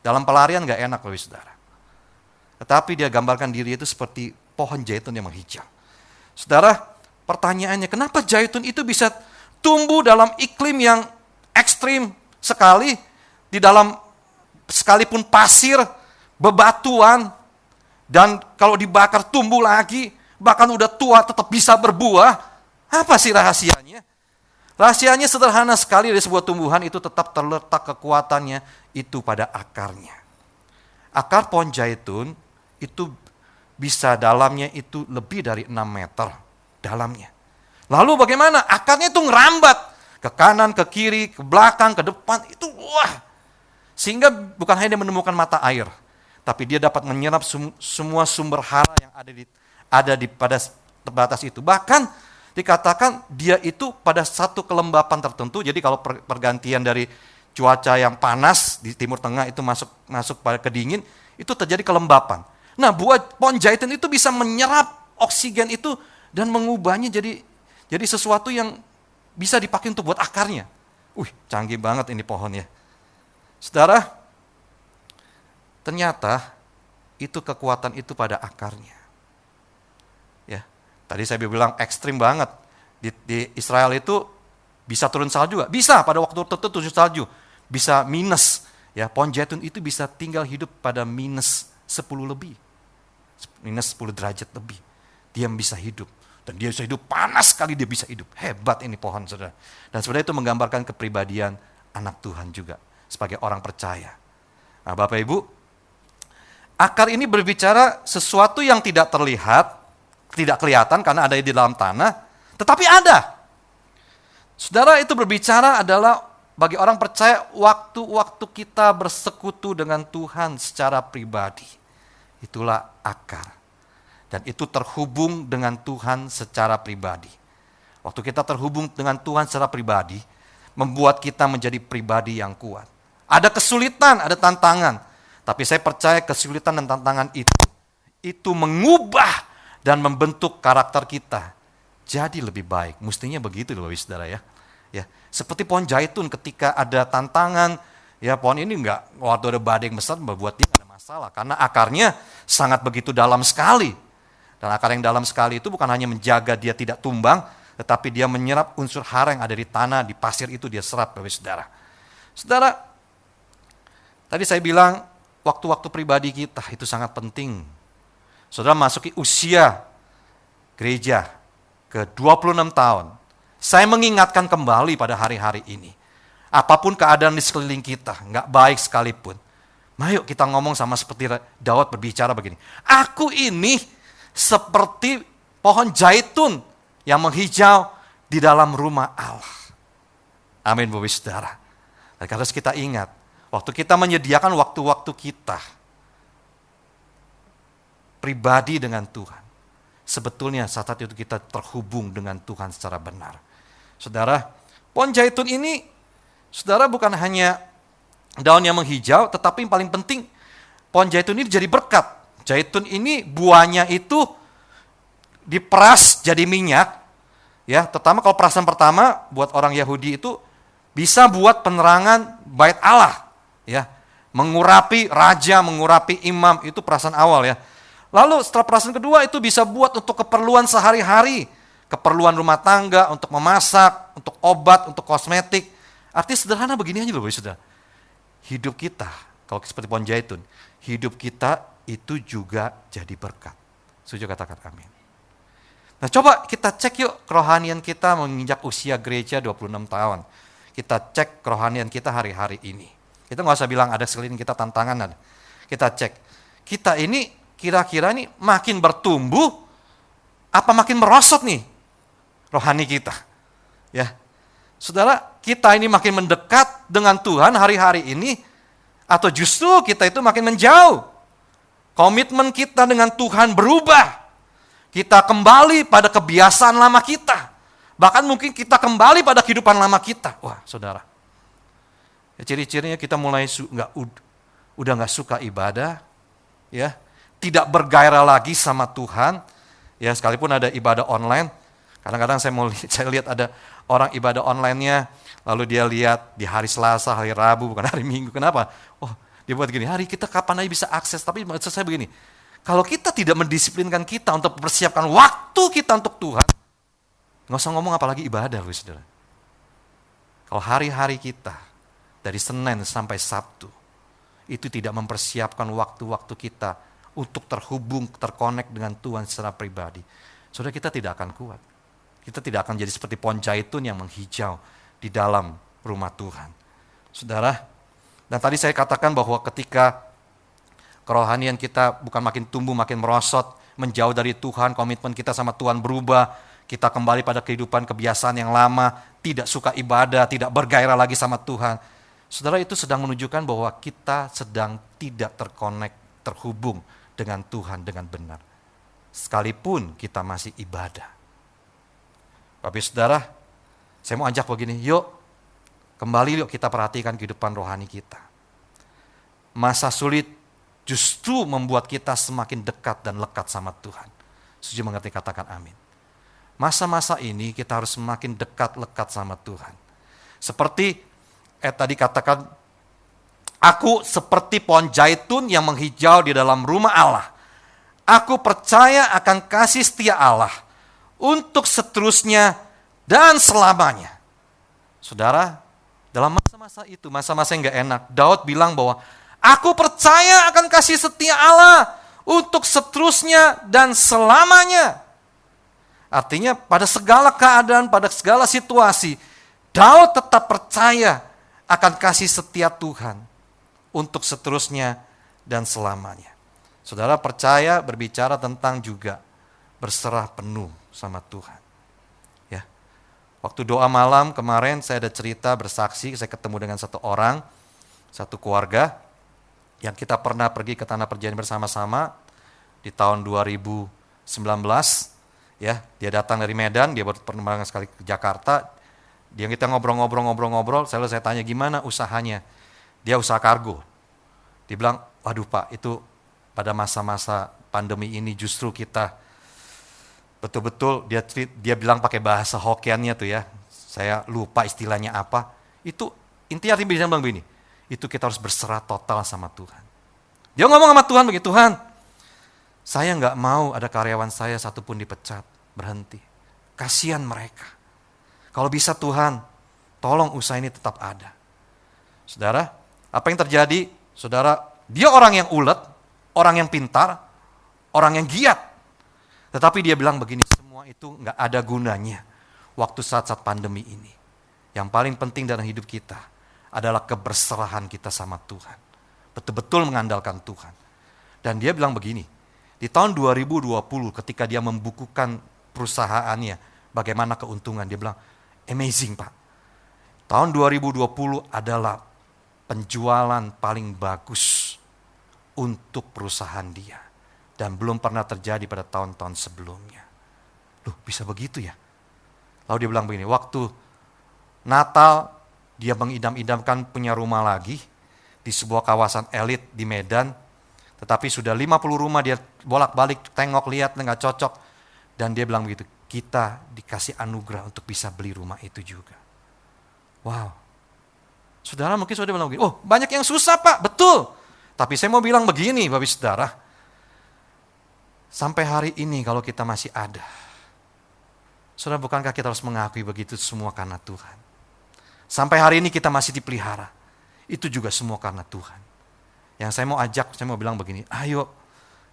[SPEAKER 2] Dalam pelarian gak enak loh saudara. Tetapi dia gambarkan diri itu seperti pohon zaitun yang menghijau. Saudara, pertanyaannya, kenapa zaitun itu bisa tumbuh dalam iklim yang ekstrim sekali, di dalam sekalipun pasir, bebatuan, dan kalau dibakar tumbuh lagi, bahkan udah tua tetap bisa berbuah. Apa sih rahasianya? Rahasianya sederhana sekali, dari sebuah tumbuhan itu tetap terletak kekuatannya itu pada akarnya. Akar pohon zaitun itu bisa dalamnya itu lebih dari 6 meter dalamnya. Lalu bagaimana? Akarnya itu ngerambat ke kanan, ke kiri, ke belakang, ke depan, itu wah. Sehingga bukan hanya dia menemukan mata air, tapi dia dapat menyerap semua sumber hara yang ada di pada batas itu. Bahkan dikatakan dia itu pada satu kelembapan tertentu, jadi kalau pergantian dari cuaca yang panas di Timur Tengah itu masuk pada ke dingin, itu terjadi kelembapan. Nah, buah pohon zaitun itu bisa menyerap oksigen itu dan mengubahnya jadi sesuatu yang bisa dipakai untuk buat akarnya. Canggih banget ini pohon ya. Saudara, ternyata itu kekuatan itu pada akarnya. Ya, tadi saya bilang ekstrim banget. Di Israel itu bisa turun salju juga. Bisa pada waktu tertentu turun salju. Bisa minus. Ya, pohon zaitun itu bisa tinggal hidup pada minus 10 lebih. Minus 10 derajat lebih. Dia bisa hidup. Dan dia bisa hidup, panas sekali dia bisa hidup. Hebat ini pohon, saudara. Dan sebenarnya itu menggambarkan kepribadian anak Tuhan juga. Sebagai orang percaya. Nah, Bapak Ibu, akar ini berbicara sesuatu yang tidak terlihat, tidak kelihatan karena ada di dalam tanah, tetapi ada. Saudara, itu berbicara adalah bagi orang percaya waktu-waktu kita bersekutu dengan Tuhan secara pribadi. Itulah akar. Dan itu terhubung dengan Tuhan secara pribadi. Waktu kita terhubung dengan Tuhan secara pribadi, membuat kita menjadi pribadi yang kuat. Ada kesulitan, ada tantangan. Tapi saya percaya kesulitan dan tantangan itu mengubah dan membentuk karakter kita jadi lebih baik. Mestinya begitu loh, saudara ya. Ya, seperti pohon zaitun ketika ada tantangan, ya pohon ini waktu ada badai yang besar membuat dia nggak ada masalah karena akarnya sangat begitu dalam sekali. Dan akar yang dalam sekali itu bukan hanya menjaga dia tidak tumbang, tetapi dia menyerap unsur hara yang ada di tanah, di pasir itu dia serap, Bapak Saudara. Saudara, tadi saya bilang waktu-waktu pribadi kita itu sangat penting. Saudara masuki usia gereja ke 26 tahun. Saya mengingatkan kembali pada hari-hari ini. Apapun keadaan di sekeliling kita, nggak baik sekalipun. Ayo kita ngomong sama seperti Daud berbicara begini. Aku ini seperti pohon zaitun yang menghijau di dalam rumah Allah. Amin, Bapak Saudara. Dan harus kita ingat, waktu kita menyediakan waktu-waktu kita pribadi dengan Tuhan, sebetulnya saat itu kita terhubung dengan Tuhan secara benar. Saudara, pohon zaitun ini, saudara bukan hanya daun yang menghijau, tetapi yang paling penting, pohon zaitun ini jadi berkat. Zaitun ini buahnya itu diperas jadi minyak, ya. Terutama kalau perasan pertama buat orang Yahudi itu bisa buat penerangan bait Allah, ya. Mengurapi raja, mengurapi imam, itu perasan awal ya. Lalu setelah perasan kedua itu bisa buat untuk keperluan sehari-hari, keperluan rumah tangga, untuk memasak, untuk obat, untuk kosmetik. Artinya sederhana begini aja loh, saudara. Hidup kita, kalau seperti pohon zaitun, hidup kita itu juga jadi berkat. Setuju, katakan amin. Nah, coba kita cek yuk kerohanian kita menginjak usia gereja 26 tahun. Kita cek kerohanian kita hari-hari ini. Kita nggak usah bilang ada sekeliling kita tantangan. Kita cek. Kita ini kira-kira ini makin bertumbuh apa makin merosot nih rohani kita. Ya. Saudara, kita ini makin mendekat dengan Tuhan hari-hari ini atau justru kita itu makin menjauh? Komitmen kita dengan Tuhan berubah. Kita kembali pada kebiasaan lama kita. Bahkan mungkin kita kembali pada kehidupan lama kita. Wah, saudara. Ya, ciri-cirinya kita mulai udah nggak suka ibadah, ya, tidak bergairah lagi sama Tuhan. Ya, sekalipun ada ibadah online, kadang-kadang saya lihat ada orang ibadah online-nya, lalu dia lihat di hari Selasa, hari Rabu, bukan hari Minggu. Kenapa? Oh, dia buat gini, hari kita kapan aja bisa akses, tapi maksud saya begini, kalau kita tidak mendisiplinkan kita untuk mempersiapkan waktu kita untuk Tuhan, nggak usah ngomong apalagi ibadah, saudara. Kalau hari-hari kita, dari Senin sampai Sabtu, itu tidak mempersiapkan waktu-waktu kita untuk terhubung, terkonek dengan Tuhan secara pribadi, saudara, kita tidak akan kuat. Kita tidak akan jadi seperti pohon zaitun yang menghijau di dalam rumah Tuhan. Saudara, dan tadi saya katakan bahwa ketika kerohanian kita bukan makin tumbuh, makin merosot, menjauh dari Tuhan, komitmen kita sama Tuhan berubah, kita kembali pada kehidupan kebiasaan yang lama, tidak suka ibadah, tidak bergairah lagi sama Tuhan. Saudara, itu sedang menunjukkan bahwa kita sedang tidak terhubung dengan Tuhan dengan benar. Sekalipun kita masih ibadah. Bapak saudara, saya mau ajak begini, yuk kembali yuk kita perhatikan kehidupan rohani kita. Masa sulit justru membuat kita semakin dekat dan lekat sama Tuhan. Setuju mengerti, katakan amin. Masa-masa ini kita harus semakin dekat lekat sama Tuhan. Seperti tadi katakan, aku seperti pohon zaitun yang menghijau di dalam rumah Allah. Aku percaya akan kasih setia Allah untuk seterusnya dan selamanya. Saudara, dalam masa-masa itu, masa-masa yang gak enak, Daud bilang bahwa aku percaya akan kasih setia Allah untuk seterusnya dan selamanya. Artinya pada segala keadaan, pada segala situasi, Daud tetap percaya akan kasih setia Tuhan untuk seterusnya dan selamanya. Saudara, percaya berbicara tentang juga berserah penuh sama Tuhan. Ya. Waktu doa malam kemarin saya ada cerita bersaksi, saya ketemu dengan satu orang, satu keluarga yang kita pernah pergi ke Tanah Perjanjian bersama-sama di tahun 2019. Ya, dia datang dari Medan, dia baru pernah sekali ke Jakarta. Dia kita ngobrol, saya tanya gimana usahanya. Dia usaha kargo. Dia bilang, waduh Pak, itu pada masa-masa pandemi ini justru kita betul-betul, dia bilang pakai bahasa Hokkiannya tuh ya, saya lupa istilahnya apa. Itu intinya bisa bilang begini, itu kita harus berserah total sama Tuhan. Dia ngomong sama Tuhan begini, Tuhan, saya nggak mau ada karyawan saya satupun dipecat, berhenti. Kasihan mereka. Kalau bisa Tuhan, tolong usaha ini tetap ada. Saudara, apa yang terjadi? Saudara, dia orang yang ulet, orang yang pintar, orang yang giat. Tetapi dia bilang begini, semua itu nggak ada gunanya waktu saat-saat pandemi ini. Yang paling penting dalam hidup kita adalah keberserahan kita sama Tuhan. Betul-betul mengandalkan Tuhan. Dan dia bilang begini, di tahun 2020 ketika dia membukukan perusahaannya, bagaimana keuntungan, dia bilang, amazing Pak. Tahun 2020 adalah penjualan paling bagus untuk perusahaan dia. Dan belum pernah terjadi pada tahun-tahun sebelumnya. Loh, bisa begitu ya? Lalu dia bilang begini, waktu Natal dia mengidam-idamkan punya rumah lagi di sebuah kawasan elit di Medan. Tetapi sudah 50 rumah dia bolak-balik tengok, lihat, nggak cocok. Dan dia bilang begitu, kita dikasih anugerah untuk bisa beli rumah itu juga. Wow. Saudara mungkin sudah bilang begini, oh banyak yang susah Pak, betul. Tapi saya mau bilang begini Bapak Saudara, sampai hari ini kalau kita masih ada, saudara bukankah kita harus mengakui begitu semua karena Tuhan. Sampai hari ini kita masih dipelihara, itu juga semua karena Tuhan. Yang saya mau ajak, saya mau bilang begini, ayo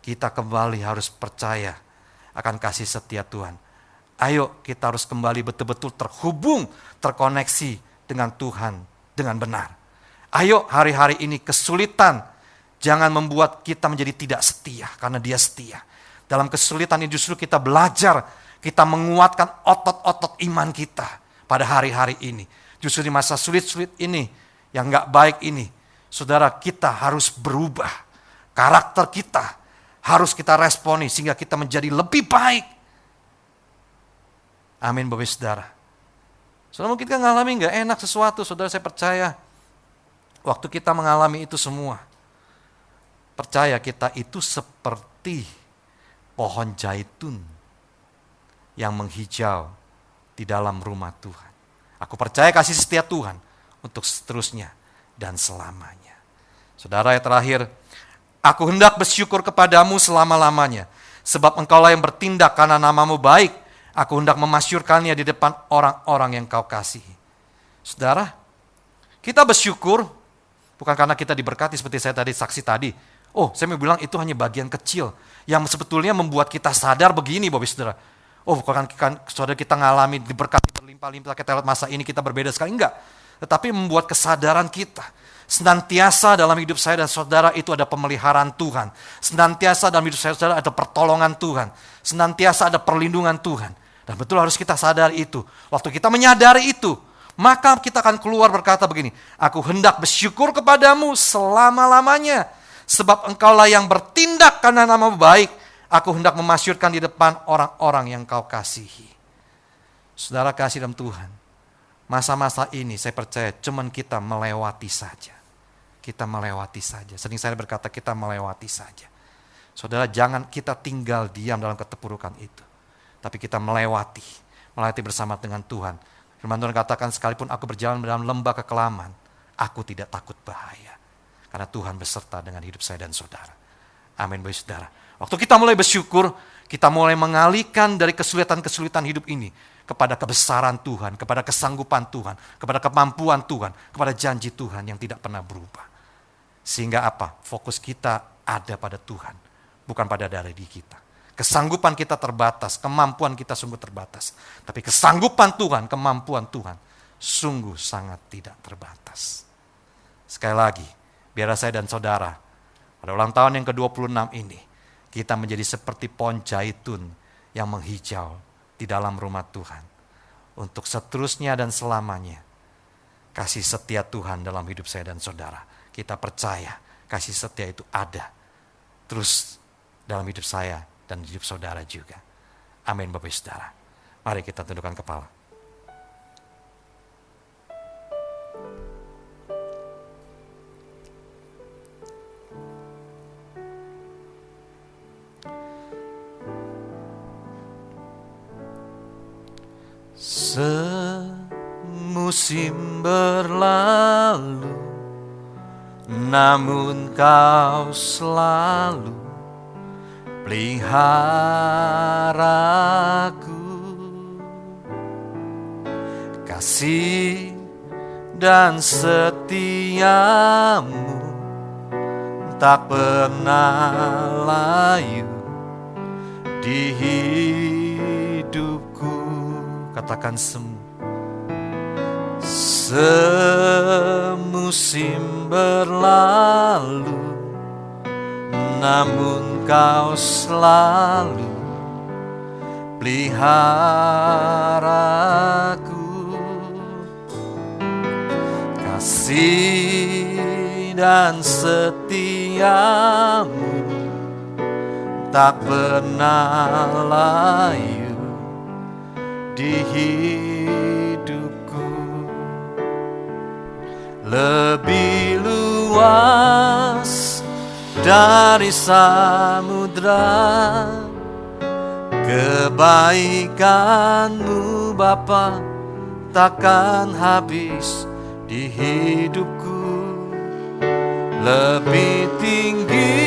[SPEAKER 2] kita kembali harus percaya akan kasih setia Tuhan. Ayo kita harus kembali betul-betul terhubung, terkoneksi dengan Tuhan dengan benar. Ayo hari-hari ini kesulitan jangan membuat kita menjadi tidak setia karena Dia setia. Dalam kesulitan ini justru kita belajar, kita menguatkan otot-otot iman kita pada hari-hari ini. Justru di masa sulit-sulit ini, yang gak baik ini, saudara kita harus berubah. Karakter kita harus kita responi sehingga kita menjadi lebih baik. Amin Bapak Saudara. Saudara mungkin kita mengalami gak enak sesuatu, saudara saya percaya. Waktu kita mengalami itu semua, percaya kita itu seperti pohon zaitun yang menghijau di dalam rumah Tuhan. Aku percaya kasih setia Tuhan untuk seterusnya dan selamanya. Saudara yang terakhir, aku hendak bersyukur kepadamu selama-lamanya, sebab engkaulah yang bertindak karena namamu baik. Aku hendak memasyurkannya di depan orang-orang yang kau kasihi. Saudara, kita bersyukur bukan karena kita diberkati seperti saya tadi, saksi tadi. Oh, saya mau bilang itu hanya bagian kecil yang sebetulnya membuat kita sadar begini, Bapak Saudara. Oh, bukan saudara kita ngalami diberkati berlimpah-limpah kita lewat masa ini kita berbeda sekali, enggak. Tetapi membuat kesadaran kita. Senantiasa dalam hidup saya dan saudara itu ada pemeliharaan Tuhan. Senantiasa dalam hidup saya dan saudara ada pertolongan Tuhan. Senantiasa ada perlindungan Tuhan. Dan betul harus kita sadari itu. Waktu kita menyadari itu, maka kita akan keluar berkata begini, aku hendak bersyukur kepadamu selama-lamanya. Sebab engkaulah yang bertindak karena namamu baik. Aku hendak memasyurkan di depan orang-orang yang kau kasihi. Saudara kasih dalam Tuhan. Masa-masa ini saya percaya cuman kita melewati saja. kita melewati saja. Sering saya berkata kita melewati saja. Saudara, jangan kita tinggal diam dalam keterpurukan itu. Tapi kita melewati bersama dengan Tuhan. Firman Tuhan katakan, sekalipun aku berjalan dalam lembah kekelaman, aku tidak takut bahaya. Karena Tuhan beserta dengan hidup saya dan saudara. Amin, Bapak Saudara. Waktu kita mulai bersyukur, kita mulai mengalihkan dari kesulitan-kesulitan hidup ini kepada kebesaran Tuhan, kepada kesanggupan Tuhan, kepada kemampuan Tuhan, kepada janji Tuhan yang tidak pernah berubah. Sehingga apa? Fokus kita ada pada Tuhan, bukan pada diri kita. Kesanggupan kita terbatas, kemampuan kita sungguh terbatas. Tapi kesanggupan Tuhan, kemampuan Tuhan sungguh sangat tidak terbatas. Sekali lagi, biar saya dan saudara pada ulang tahun yang ke-26 ini, kita menjadi seperti pohon zaitun yang menghijau di dalam rumah Tuhan. Untuk seterusnya dan selamanya, kasih setia Tuhan dalam hidup saya dan saudara. Kita percaya kasih setia itu ada terus dalam hidup saya dan hidup saudara juga. Amin, Bapak Saudara. Mari kita tundukkan kepala. Semusim berlalu, namun kau selalu peliharaku. Kasih dan setiamu tak pernah layu di hidupku. Katakan semusim berlalu, namun kau selalu peliharaku. Kasih dan setiamu tak pernah layu di hidupku. Lebih luas dari samudra kebaikanmu Bapa takkan habis di hidupku. Lebih tinggi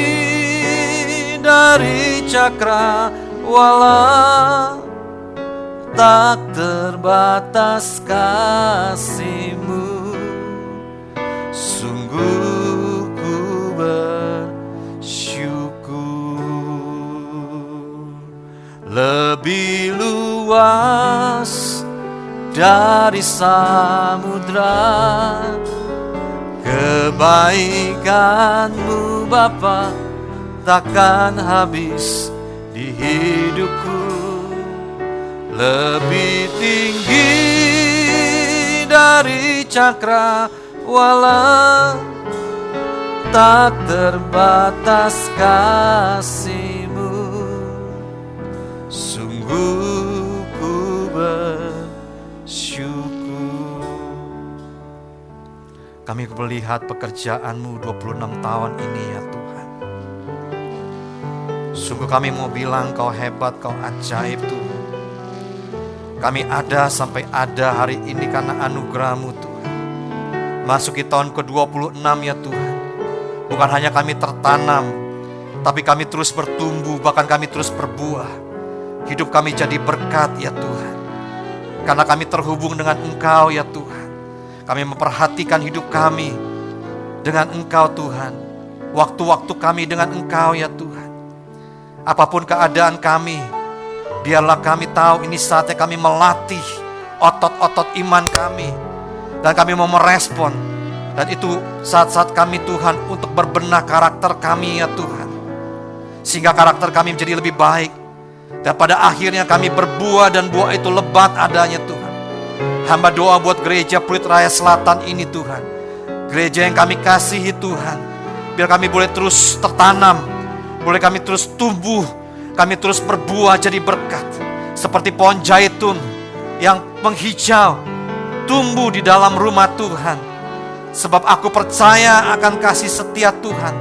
[SPEAKER 2] dari cakrawala, tak terbatas kasih-Mu. Sungguh ku bersyukur. Lebih luas dari samudra kebaikan-Mu Bapa takkan habis di hidupku. Lebih tinggi dari cakrawala, tak terbatas kasih-Mu. Sungguh ku bersyukur. Kami melihat pekerjaan-Mu 26 tahun ini ya Tuhan. Sungguh kami mau bilang Kau hebat, Kau ajaib Tuhan. Kami ada sampai ada hari ini karena anugerah-Mu Tuhan. Masuki tahun ke-26 ya Tuhan. Bukan hanya kami tertanam, tapi kami terus bertumbuh, bahkan kami terus berbuah. Hidup kami jadi berkat ya Tuhan. Karena kami terhubung dengan Engkau ya Tuhan. Kami memperhatikan hidup kami dengan Engkau Tuhan. Waktu-waktu kami dengan Engkau ya Tuhan. Apapun keadaan kami, biarlah kami tahu ini saatnya kami melatih otot-otot iman kami. Dan kami mau merespon. Dan itu saat-saat kami Tuhan untuk berbenah karakter kami ya Tuhan. Sehingga karakter kami menjadi lebih baik. Dan pada akhirnya kami berbuah dan buah itu lebat adanya Tuhan. Hamba doa buat gereja Pluit Raya Selatan ini Tuhan. Gereja yang kami kasihi Tuhan. Biar kami boleh terus tertanam. Boleh kami terus tumbuh. Kami terus berbuah jadi berkat. Seperti pohon zaitun yang menghijau. Tumbuh di dalam rumah Tuhan. Sebab aku percaya akan kasih setia Tuhan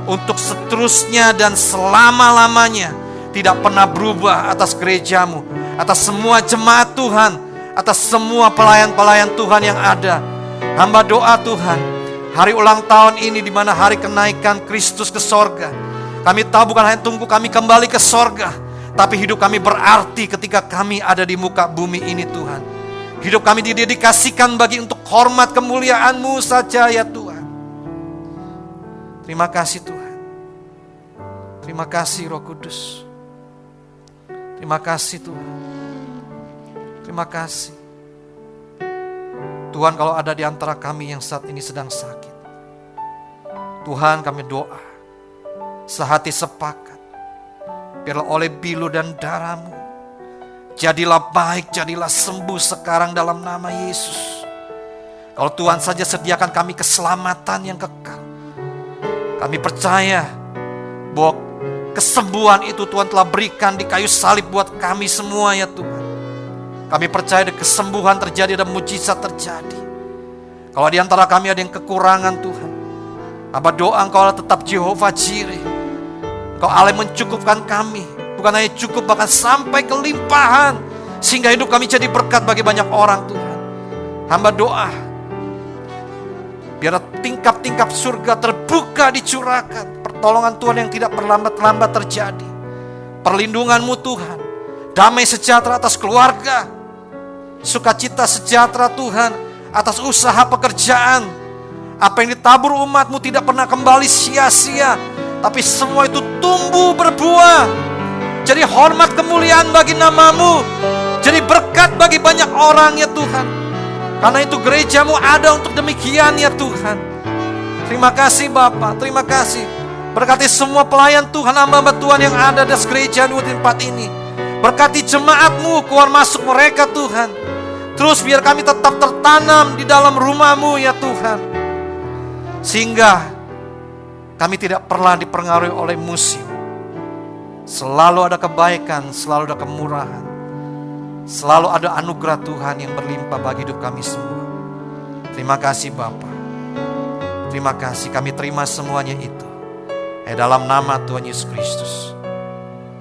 [SPEAKER 2] untuk seterusnya dan selama-lamanya tidak pernah berubah atas gerejamu, atas semua jemaat Tuhan, atas semua pelayan-pelayan Tuhan yang ada. Hamba doa Tuhan, hari ulang tahun ini di mana hari kenaikan Kristus ke sorga. Kami tahu bukan hanya tunggu kami kembali ke sorga, tapi hidup kami berarti ketika kami ada di muka bumi ini Tuhan. Hidup kami didedikasikan bagi untuk hormat kemuliaan-Mu saja ya Tuhan. Terima kasih Tuhan. Terima kasih Roh Kudus. Terima kasih Tuhan. Terima kasih. Tuhan, kalau ada di antara kami yang saat ini sedang sakit, Tuhan, kami doa, sehati sepakat, biarlah oleh bilu dan darah-Mu, jadilah baik, jadilah sembuh sekarang dalam nama Yesus. Kalau Tuhan saja sediakan kami keselamatan yang kekal, kami percaya bahwa kesembuhan itu Tuhan telah berikan di kayu salib buat kami semua ya Tuhan. Kami percaya ada kesembuhan terjadi, ada mujizat terjadi. Kalau di antara kami ada yang kekurangan Tuhan, hamba doa Engkau Allah tetap Jehovah Jireh. Engkau Allah yang mencukupkan kami, bukan hanya cukup bahkan sampai kelimpahan, sehingga hidup kami jadi berkat bagi banyak orang Tuhan. Hamba doa, biar tingkap-tingkap surga terbuka dicurahkan, pertolongan Tuhan yang tidak perlambat-lambat terjadi, perlindungan-Mu Tuhan, damai sejahtera atas keluarga, sukacita sejahtera Tuhan atas usaha pekerjaan. Apa yang ditabur umat-Mu tidak pernah kembali sia-sia, tapi semua itu tumbuh berbuah, jadi hormat kemuliaan bagi nama-Mu, jadi berkat bagi banyak orang ya Tuhan. Karena itu gereja-Mu ada untuk demikian ya Tuhan. Terima kasih Bapa, terima kasih. Berkati semua pelayan Tuhan, hamba-hamba Tuhan yang ada di gereja di tempat ini. Berkati jemaat-Mu, keluar masuk mereka Tuhan. Terus biar kami tetap tertanam di dalam rumah-Mu ya Tuhan, sehingga kami tidak pernah dipengaruhi oleh musim. Selalu ada kebaikan, selalu ada kemurahan, selalu ada anugerah Tuhan yang berlimpah bagi hidup kami semua. Terima kasih Bapa. Terima kasih, kami terima semuanya itu dalam nama Tuhan Yesus Kristus.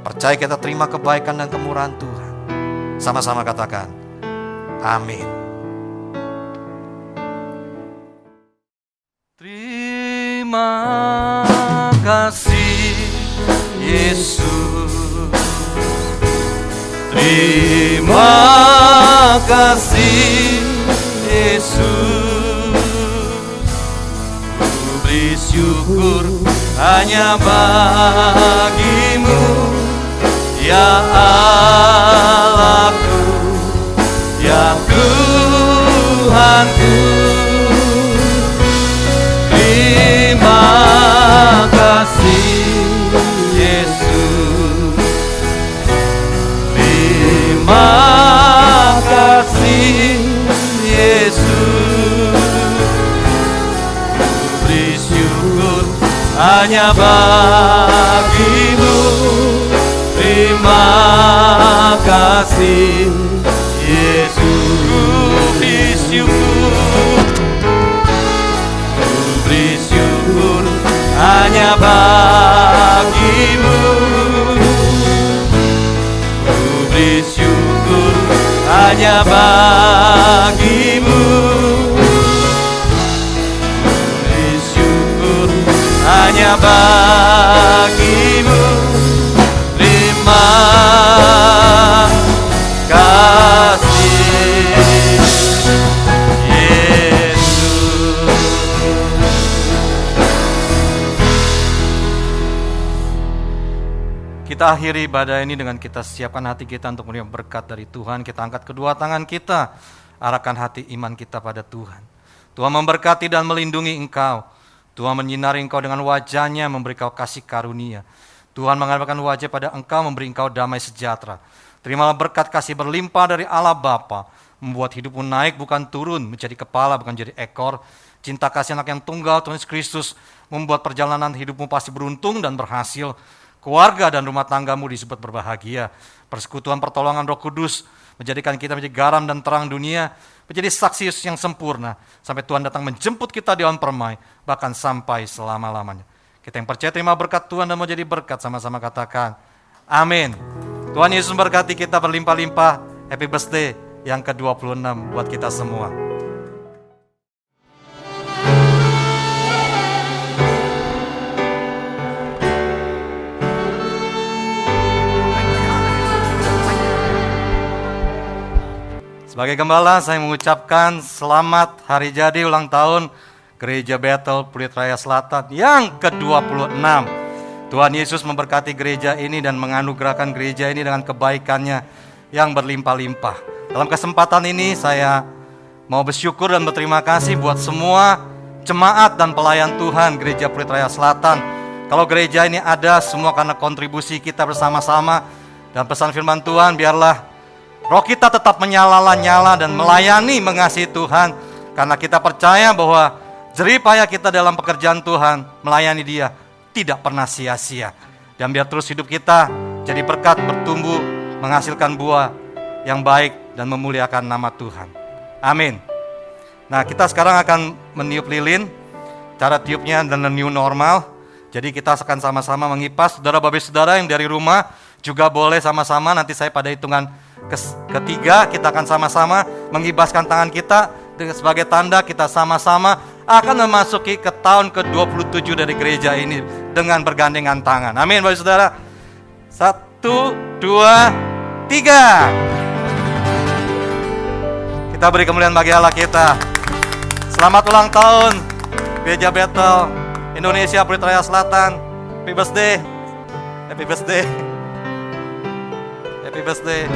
[SPEAKER 2] Percaya kita terima kebaikan dan kemurahan Tuhan. Sama-sama katakan amin. Terima kasih Yesus. Terima kasih Yesus. Ku beri syukur hanya bagi-Mu ya Allahku, ya Tuhanku. Terima kasih Yesus. Terima kasih Yesus. Beri syukur hanya bagi-Mu. Terima kasih Yesus. Beri syukur, beri syukur hanya bagi-Mu. Beri syukur hanya bagi-Mu. Beri syukur hanya bagi-Mu. Terima kasih Yesus. Kita akhiri ibadah ini dengan kita siapkan hati kita untuk menerima berkat dari Tuhan. Kita angkat kedua tangan kita, arahkan hati iman kita pada Tuhan. Tuhan memberkati dan melindungi engkau. Tuhan menyinari engkau dengan wajah-Nya, memberi kau kasih karunia. Tuhan mengarahkan wajah pada engkau, memberi engkau damai sejahtera. Terimalah berkat kasih berlimpah dari Allah Bapa, membuat hidupmu naik bukan turun, menjadi kepala bukan jadi ekor. Cinta kasih anak yang tunggal Tuhan Yesus Kristus membuat perjalanan hidupmu pasti beruntung dan berhasil. Keluarga dan rumah tanggamu disebut berbahagia. Persekutuan pertolongan Roh Kudus menjadikan kita menjadi garam dan terang dunia, menjadi saksi Yesus yang sempurna, sampai Tuhan datang menjemput kita di awan permai, bahkan sampai selama-lamanya. Kita yang percaya terima berkat Tuhan dan mau jadi berkat, sama-sama katakan, amin. Tuhan Yesus memberkati kita berlimpah-limpah. Happy birthday yang ke-26 buat kita semua. Sebagai gembala, saya mengucapkan selamat hari jadi ulang tahun Gereja Bethel Pluit Raya Selatan yang ke-26. Tuhan Yesus memberkati gereja ini dan menganugerahkan gereja ini dengan kebaikannya yang berlimpah-limpah. Dalam kesempatan ini saya mau bersyukur dan berterima kasih buat semua jemaat dan pelayan Tuhan Gereja Pluit Raya Selatan. Kalau gereja ini ada semua karena kontribusi kita bersama-sama, dan pesan firman Tuhan, biarlah roh kita tetap menyala-nyala dan melayani, mengasihi Tuhan, karena kita percaya bahwa jerih payah kita dalam pekerjaan Tuhan, melayani Dia, tidak pernah sia-sia. Dan biar terus hidup kita jadi berkat, bertumbuh, menghasilkan buah yang baik dan memuliakan nama Tuhan. Amin. Nah, kita sekarang akan meniup lilin. Cara tiupnya adalah new normal. Jadi kita akan sama-sama mengipas. Saudara babi saudara yang dari rumah juga boleh sama-sama. Nanti saya pada hitungan ketiga kita akan sama-sama mengibaskan tangan kita sebagai tanda kita sama-sama akan memasuki ke tahun ke-27 dari gereja ini dengan bergandengan tangan. Amin, bapak saudara. 1, 2, 3. Kita beri kemuliaan bagi Allah kita. Selamat ulang tahun Gereja Bethel Indonesia Pluit Raya Selatan. Happy birthday. Happy birthday. Happy birthday.